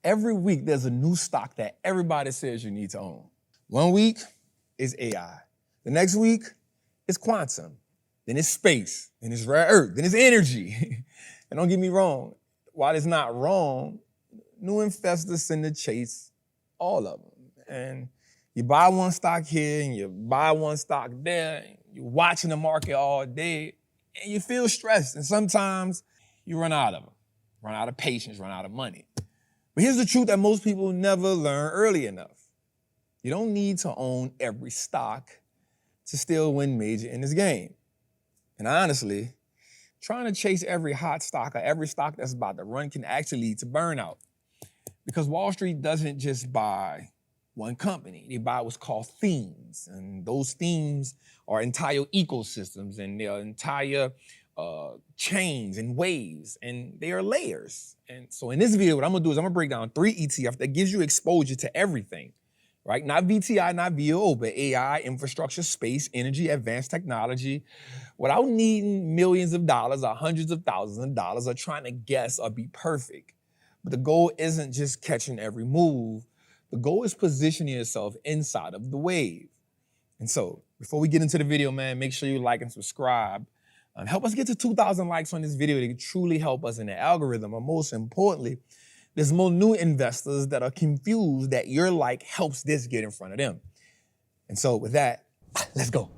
Every week, there's a new stock that everybody says you need to own. One week is AI. The next week is quantum. Then it's space. Then it's rare earth. Then it's energy. And don't get me wrong, while it's not wrong, new investors tend to chase all of them. And you buy one stock here and you buy one stock there. And you're watching the market all day and you feel stressed. And sometimes you run out of them, run out of patience, run out of money. But here's the truth that most people never learn early enough. You don't need to own every stock to still win major in this game. And honestly, trying to chase every hot stock or every stock that's about to run can actually lead to burnout. Because Wall Street doesn't just buy one company. They buy what's called themes. And those themes are entire ecosystems and they're entire chains and waves, and they are layers. And so in this video, what I'm gonna do is I'm gonna break down 3 ETFs that gives you exposure to everything, right? Not VTI, not VO, but AI, infrastructure, space, energy, advanced technology, without needing millions of dollars or hundreds of thousands of dollars or trying to guess or be perfect. But the goal isn't just catching every move. The goal is positioning yourself inside of the wave. And so before we get into the video, man, make sure you like and subscribe. Help us get to 2,000 likes on this video to truly help us in the algorithm. And most importantly, there's more new investors that are confused that your like helps this get in front of them. And so with that, let's go.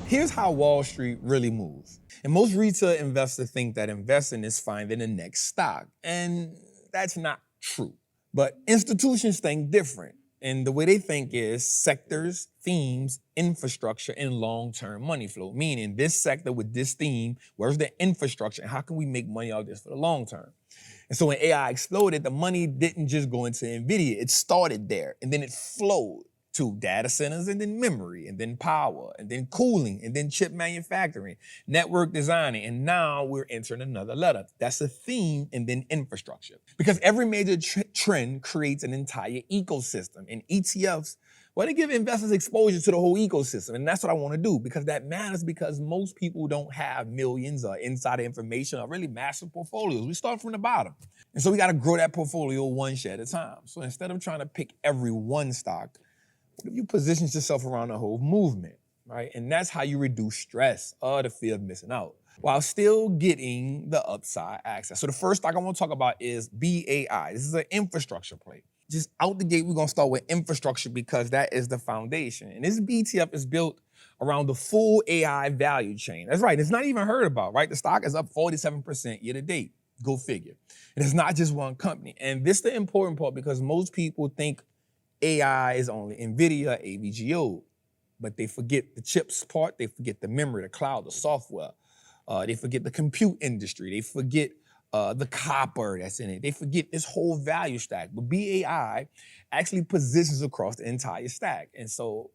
Here's how Wall Street really moves. And most retail investors think that investing is finding the next stock. And that's not true. But institutions think different. And the way they think is sectors, themes, infrastructure, and long-term money flow. Meaning this sector with this theme, where's the infrastructure and how can we make money out of this for the long term? And so when AI exploded, the money didn't just go into Nvidia, it started there and then it flowed to data centers and then memory and then power and then cooling and then chip manufacturing, network designing, and now we're entering another letter. That's a theme and then infrastructure. Because every major trend creates an entire ecosystem, and ETFs, well, they give investors exposure to the whole ecosystem, and that's what I want to do because that matters because most people don't have millions or insider information or really massive portfolios. We start from the bottom. And so we got to grow that portfolio one share at a time. So instead of trying to pick every one stock, what if you position yourself around the whole movement, right? And that's how you reduce stress or the fear of missing out while still getting the upside access. So the first stock I want to talk about is BAI. This is an infrastructure play. Just out the gate, we're going to start with infrastructure because that is the foundation. And this BTF is built around the full AI value chain. That's right. It's not even heard about, right? The stock is up 47% year to date. Go figure. And it's not just one company. And this is the important part because most people think AI is only Nvidia, AVGO, but they forget the chips part, they forget the memory, the cloud, the software, they forget the compute industry, they forget the copper that's in it, they forget this whole value stack. But BAI actually positions across the entire stack. And so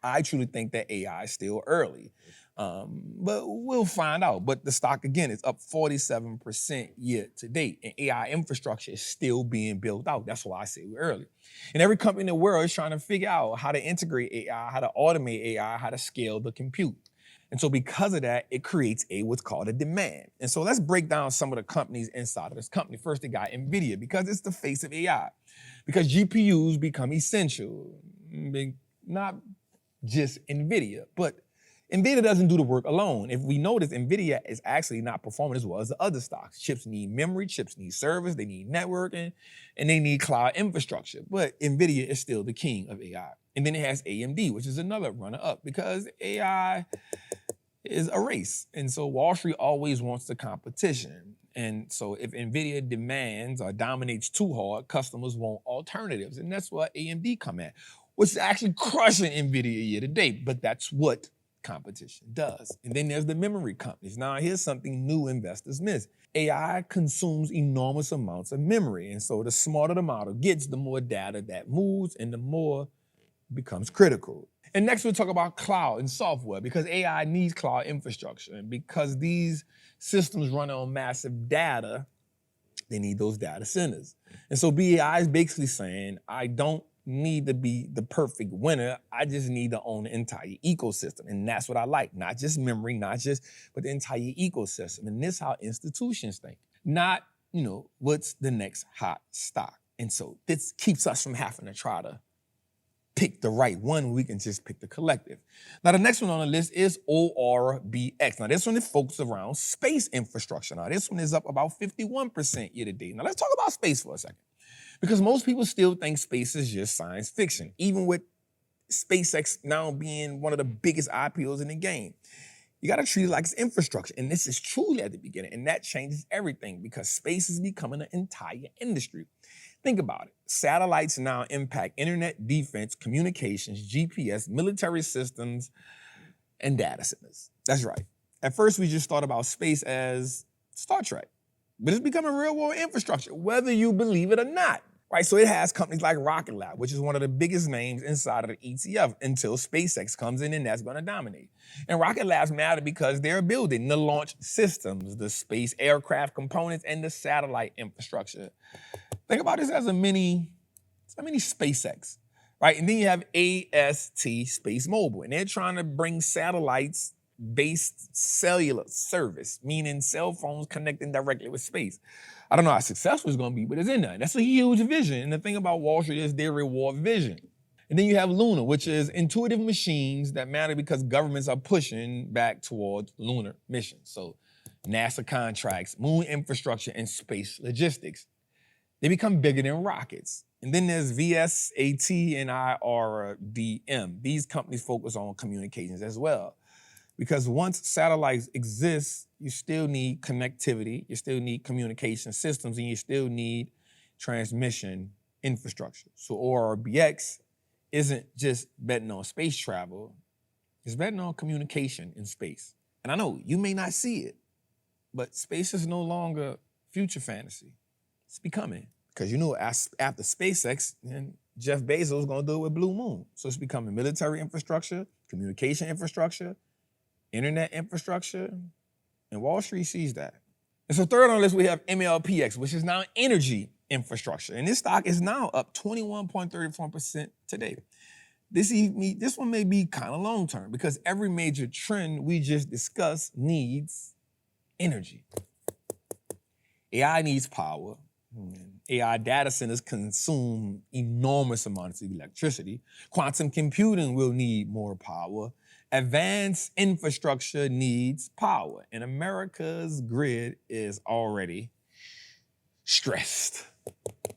I truly think that AI is still early. But we'll find out. But the stock, again, is up 47% year to date. And AI infrastructure is still being built out. That's why I say we're early. And every company in the world is trying to figure out how to integrate AI, how to automate AI, how to scale the compute. And so because of that, it creates what's called a demand. And so let's break down some of the companies inside of this company. First, they got Nvidia because it's the face of AI. Because GPUs become essential. Not just Nvidia, but Nvidia doesn't do the work alone. If we notice, Nvidia is actually not performing as well as the other stocks. Chips need memory, chips need servers, they need networking, and they need cloud infrastructure. But Nvidia is still the king of AI. And then it has AMD, which is another runner-up because AI is a race. And so Wall Street always wants the competition. And so if Nvidia demands or dominates too hard, customers want alternatives. And that's where AMD come at, which is actually crushing Nvidia year to date. But that's what competition does. And then there's the memory companies. Now, here's something new investors miss. AI consumes enormous amounts of memory. And so the smarter the model gets, the more data that moves and the more becomes critical. And next we'll talk about cloud and software because AI needs cloud infrastructure. And because these systems run on massive data, they need those data centers. And so BAI is basically saying, I don't need to be the perfect winner. I just need to own the entire ecosystem. And that's what I like. Not just memory, but the entire ecosystem. And this is how institutions think. Not what's the next hot stock. And so this keeps us from having to try to pick the right one. We can just pick the collective. Now, the next one on the list is ORBX. Now, this one is focused around space infrastructure. Now, this one is up about 51% year to date. Now, let's talk about space for a second, because most people still think space is just science fiction, even with SpaceX now being one of the biggest IPOs in the game. You got to treat it like it's infrastructure. And this is truly at the beginning. And that changes everything, because space is becoming an entire industry. Think about it. Satellites now impact internet, defense, communications, GPS, military systems, and data centers. That's right. At first, we just thought about space as Star Trek, but it's becoming real world infrastructure, whether you believe it or not. Right, so it has companies like Rocket Lab, which is one of the biggest names inside of the ETF, until SpaceX comes in, and that's going to dominate. And Rocket Labs matter because they're building the launch systems, the space aircraft components, and the satellite infrastructure. Think about this as a mini SpaceX, right? And then you have AST SpaceMobile, and they're trying to bring satellites-based cellular service, meaning cell phones connecting directly with space. I don't know how successful it's going to be, but it's in there. That's a huge vision. And the thing about Wall Street is they reward vision. And then you have Lunar, which is intuitive machines that matter because governments are pushing back towards lunar missions. So NASA contracts, moon infrastructure, and space logistics. They become bigger than rockets. And then there's VSAT and IRDM. These companies focus on communications as well. Because once satellites exist, you still need connectivity, you still need communication systems, and you still need transmission infrastructure. So ORBX isn't just betting on space travel, it's betting on communication in space. And I know you may not see it, but space is no longer future fantasy. It's becoming. Because after SpaceX, and Jeff Bezos is going to do it with Blue Moon. So it's becoming military infrastructure, communication infrastructure, internet infrastructure, and Wall Street sees that. And so third on the list, we have MLPX, which is now energy infrastructure. And this stock is now up 21.34% today. This one may be kind of long-term, because every major trend we just discussed needs energy. AI needs power. AI data centers consume enormous amounts of electricity. Quantum computing will need more power. Advanced infrastructure needs power, and America's grid is already stressed,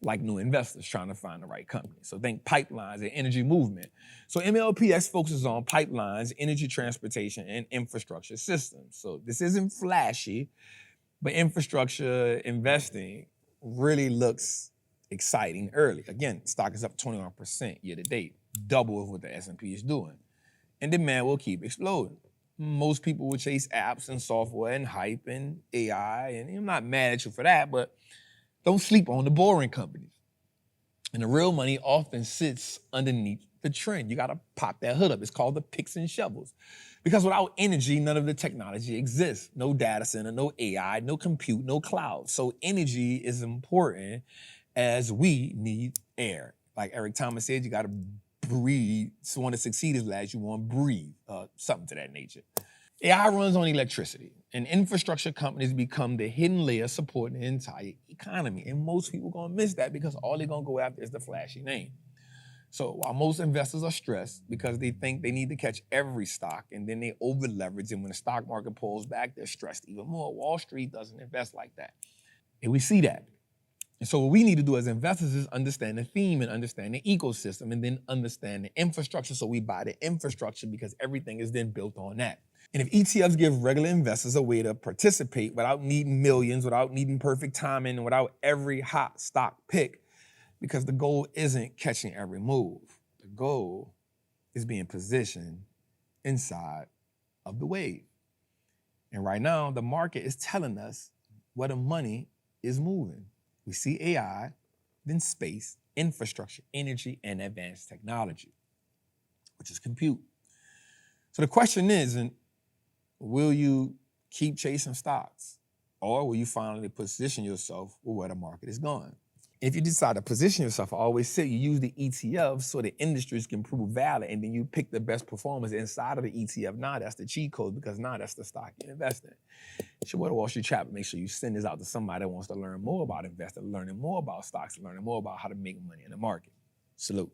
like new investors trying to find the right company. So think pipelines and energy movement. So MLPX focuses on pipelines, energy transportation, and infrastructure systems. So this isn't flashy, but infrastructure investing really looks exciting early. Again, stock is up 21% year to date, double of what the S&P is doing. And demand will keep exploding. Most people will chase apps and software and hype and AI, and I'm not mad at you for that, but don't sleep on the boring companies. And the real money often sits underneath the trend. You gotta pop that hood up. It's called the picks and shovels. Because without energy, none of the technology exists. No data center, no AI, no compute, no cloud. So energy is important as we need air. Like Eric Thomas said, you gotta breathe. So want to succeed as last, you want to breathe, something to that nature. AI runs on electricity, and infrastructure companies become the hidden layer supporting the entire economy. And most people gonna miss that because all they're gonna go after is the flashy name. So while most investors are stressed because they think they need to catch every stock, and then they over leverage, and when the stock market pulls back, they're stressed even more. Wall Street doesn't invest like that. And we see that. And so what we need to do as investors is understand the theme and understand the ecosystem, and then understand the infrastructure. So we buy the infrastructure because everything is then built on that. And if ETFs give regular investors a way to participate without needing millions, without needing perfect timing, and without every hot stock pick, because the goal isn't catching every move. The goal is being positioned inside of the wave. And right now, the market is telling us where the money is moving. We see AI, then space, infrastructure, energy, and advanced technology, which is compute. So the question is, will you keep chasing stocks, or will you finally position yourself with where the market is going? If you decide to position yourself, I always say you use the ETFs so the industries can prove valid, and then you pick the best performers inside of the ETF. Now that's the cheat code, because now that's the stock you invest in. It's your boy, the Wall Street Chapter. Make sure you send this out to somebody that wants to learn more about investing, learning more about stocks, learning more about how to make money in the market. Salute.